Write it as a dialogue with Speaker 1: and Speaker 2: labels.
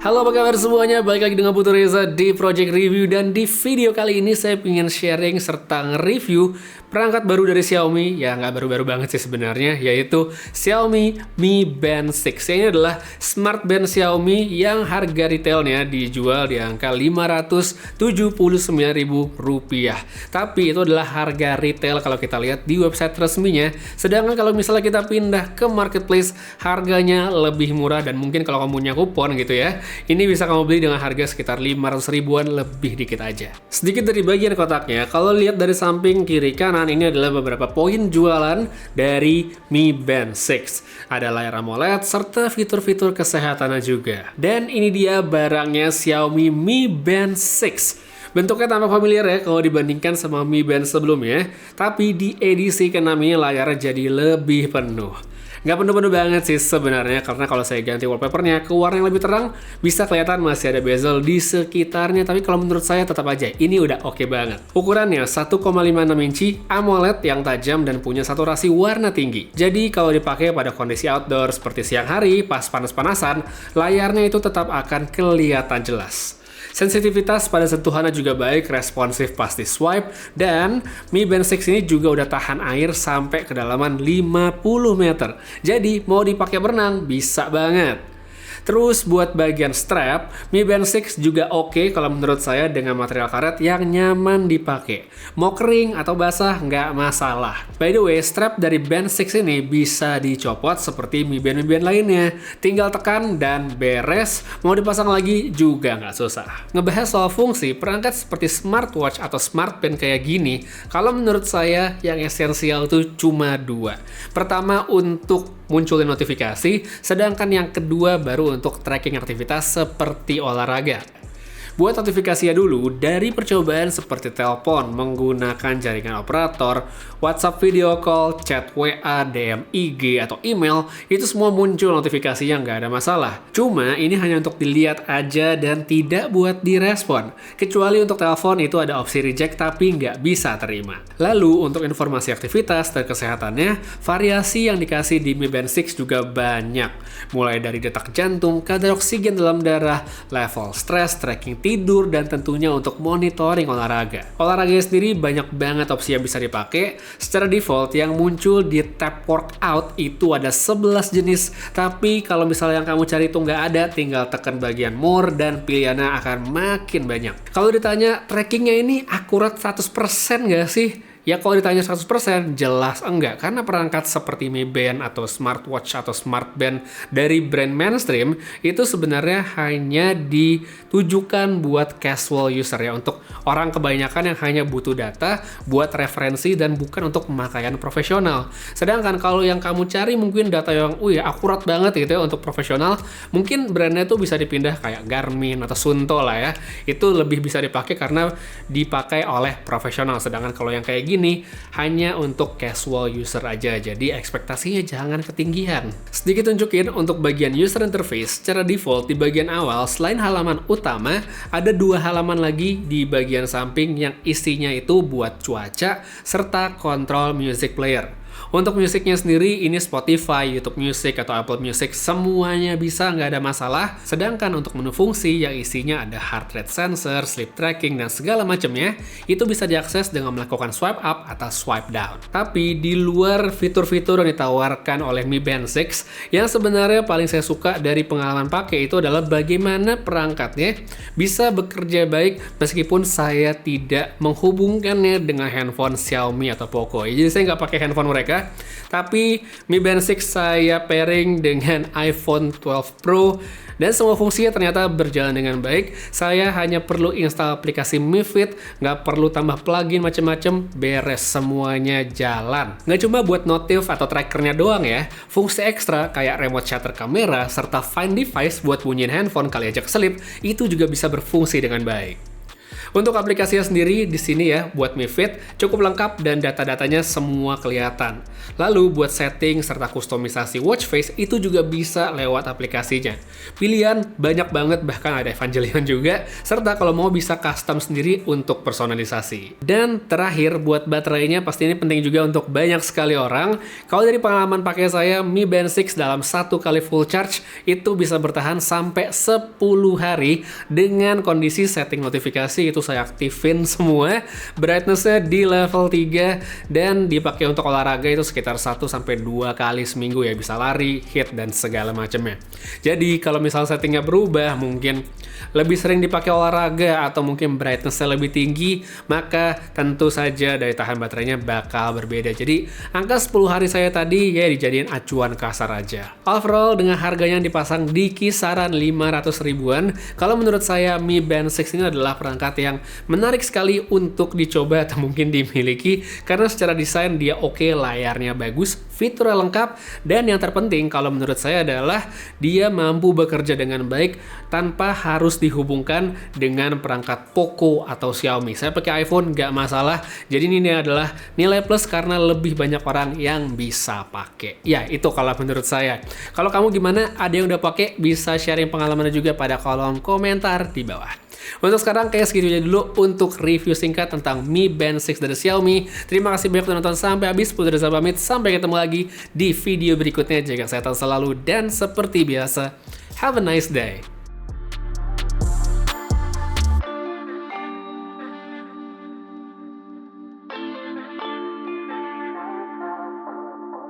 Speaker 1: Halo, apa kabar semuanya? Balik lagi dengan Putu Reza di Project Review. Dan di video kali ini saya ingin sharing serta nge-review perangkat baru dari Xiaomi. Ya nggak baru-baru banget sih sebenarnya, yaitu Xiaomi Mi Band 6. Ini adalah smart band Xiaomi yang harga retailnya dijual di angka Rp579.000. Tapi itu adalah harga retail kalau kita lihat di website resminya. Sedangkan kalau misalnya kita pindah ke marketplace, harganya lebih murah. Dan mungkin kalau kamu punya kupon gitu ya, ini bisa kamu beli dengan harga sekitar 500 ribuan, lebih dikit aja. Sedikit dari bagian kotaknya, kalau lihat dari samping kiri kanan, ini adalah beberapa poin jualan dari Mi Band 6. Ada layar AMOLED serta fitur-fitur kesehatannya juga. Dan ini dia barangnya Xiaomi Mi Band 6. Bentuknya tampak familiar ya kalau dibandingkan sama Mi Band sebelumnya, tapi di edisi ke-6 ini layarnya jadi lebih penuh. Nggak penuh-penuh banget sih sebenarnya, karena kalau saya ganti wallpapernya ke warna yang lebih terang, bisa kelihatan masih ada bezel di sekitarnya, tapi kalau menurut saya tetap aja ini udah oke banget. Ukurannya 1,56 inci, AMOLED yang tajam dan punya saturasi warna tinggi. Jadi kalau dipakai pada kondisi outdoor seperti siang hari, pas panas-panasan, layarnya itu tetap akan kelihatan jelas. Sensitivitas pada sentuhannya juga baik, responsif pasti swipe, dan Mi Band 6 ini juga udah tahan air sampai kedalaman 50 meter. Jadi mau dipakai berenang bisa banget. Terus buat bagian strap, Mi Band 6 juga oke kalau menurut saya dengan material karet yang nyaman dipakai. Mau kering atau basah nggak masalah. By the way, strap dari Band 6 ini bisa dicopot seperti Mi Band lainnya. Tinggal tekan dan beres, mau dipasang lagi juga nggak susah. Ngebahas soal fungsi, perangkat seperti smartwatch atau smart band kayak gini, kalau menurut saya yang esensial tuh cuma dua. Pertama untuk munculin notifikasi, sedangkan yang kedua baru untuk tracking aktivitas seperti olahraga. Buat notifikasinya dulu, dari percobaan seperti telepon menggunakan jaringan operator, WhatsApp video call, chat WA, DM IG, atau email, itu semua muncul notifikasinya nggak ada masalah. Cuma ini hanya untuk dilihat aja dan tidak buat direspon. Kecuali untuk telepon itu ada opsi reject tapi nggak bisa terima. Lalu untuk informasi aktivitas dan kesehatannya, variasi yang dikasih di Mi Band 6 juga banyak. Mulai dari detak jantung, kadar oksigen dalam darah, level stres, tracking tidur, dan tentunya untuk monitoring olahraga. Olahraganya sendiri banyak banget opsi yang bisa dipakai. Secara default yang muncul di tab workout itu ada 11 jenis, tapi kalau misalnya yang kamu cari itu nggak ada, tinggal tekan bagian more dan pilihannya akan makin banyak. Kalau ditanya trackingnya ini akurat 100% nggak sih? Ya kalau ditanya 100% jelas enggak, karena perangkat seperti Mi Band atau smartwatch atau smart band dari brand mainstream itu sebenarnya hanya ditujukan buat casual user ya, untuk orang kebanyakan yang hanya butuh data buat referensi dan bukan untuk pemakaian profesional. Sedangkan kalau yang kamu cari mungkin data yang akurat banget gitu ya untuk profesional, mungkin brandnya tuh bisa dipindah kayak Garmin atau Suunto lah ya. Itu lebih bisa dipakai karena dipakai oleh profesional. Sedangkan kalau yang kayak gini hanya untuk casual user aja, jadi ekspektasinya jangan ketinggian. Sedikit tunjukin untuk bagian user interface. Secara default di bagian awal, selain halaman utama, ada dua halaman lagi di bagian samping yang isinya itu buat cuaca serta kontrol music player. Untuk musiknya sendiri, ini Spotify, YouTube Music, atau Apple Music, semuanya bisa, nggak ada masalah. Sedangkan untuk menu fungsi yang isinya ada heart rate sensor, sleep tracking, dan segala macamnya, itu bisa diakses dengan melakukan swipe up atau swipe down. Tapi di luar fitur-fitur yang ditawarkan oleh Mi Band 6, yang sebenarnya paling saya suka dari pengalaman pakai itu adalah bagaimana perangkatnya bisa bekerja baik meskipun saya tidak menghubungkannya dengan handphone Xiaomi atau Poco. Jadi saya nggak pakai handphone mereka, tapi Mi Band 6 saya pairing dengan iPhone 12 Pro dan semua fungsinya ternyata berjalan dengan baik. Saya hanya perlu install aplikasi Mi Fit, nggak perlu tambah plugin macam-macam, beres semuanya jalan. Nggak cuma buat notif atau trackernya doang ya, fungsi ekstra kayak remote shutter kamera serta find device buat bunyiin handphone kali aja keselip, itu juga bisa berfungsi dengan baik. Untuk aplikasinya sendiri di sini ya, buat Mi Fit cukup lengkap dan data-datanya semua kelihatan. Lalu buat setting serta kustomisasi watch face itu juga bisa lewat aplikasinya. Pilihan banyak banget, bahkan ada Evangelion juga, serta kalau mau bisa custom sendiri untuk personalisasi. Dan terakhir buat baterainya pasti ini penting juga untuk banyak sekali orang. Kalau dari pengalaman pakai saya, Mi Band 6 dalam satu kali full charge itu bisa bertahan sampai 10 hari dengan kondisi setting notifikasi itu saya aktifin semua, brightness-nya di level 3 dan dipakai untuk olahraga itu sekitar 1-2 kali seminggu ya, bisa lari, hit dan segala macamnya. Jadi kalau misal settingnya berubah, mungkin lebih sering dipakai olahraga atau mungkin brightness-nya lebih tinggi, maka tentu saja daya tahan baterainya bakal berbeda. Jadi angka 10 hari saya tadi ya dijadiin acuan kasar aja. Overall dengan harganya yang dipasang di kisaran 500 ribuan, kalau menurut saya Mi Band 6 ini adalah perangkat yang menarik sekali untuk dicoba atau mungkin dimiliki karena secara desain dia oke, layarnya bagus, fiturnya lengkap, dan yang terpenting kalau menurut saya adalah dia mampu bekerja dengan baik tanpa harus dihubungkan dengan perangkat Poco atau Xiaomi. Saya pakai iPhone nggak masalah, jadi ini adalah nilai plus karena lebih banyak orang yang bisa pakai. Ya itu kalau menurut saya. Kalau kamu gimana? Ada yang udah pakai? Bisa sharing pengalamannya juga pada kolom komentar di bawah. Untuk sekarang kayak segitu aja dulu untuk review singkat tentang Mi Band 6 dari Xiaomi. Terima kasih banyak udah nonton sampai habis. Putri Reza pamit, sampai ketemu lagi di video berikutnya. Jaga kesehatan selalu dan seperti biasa, have a nice day.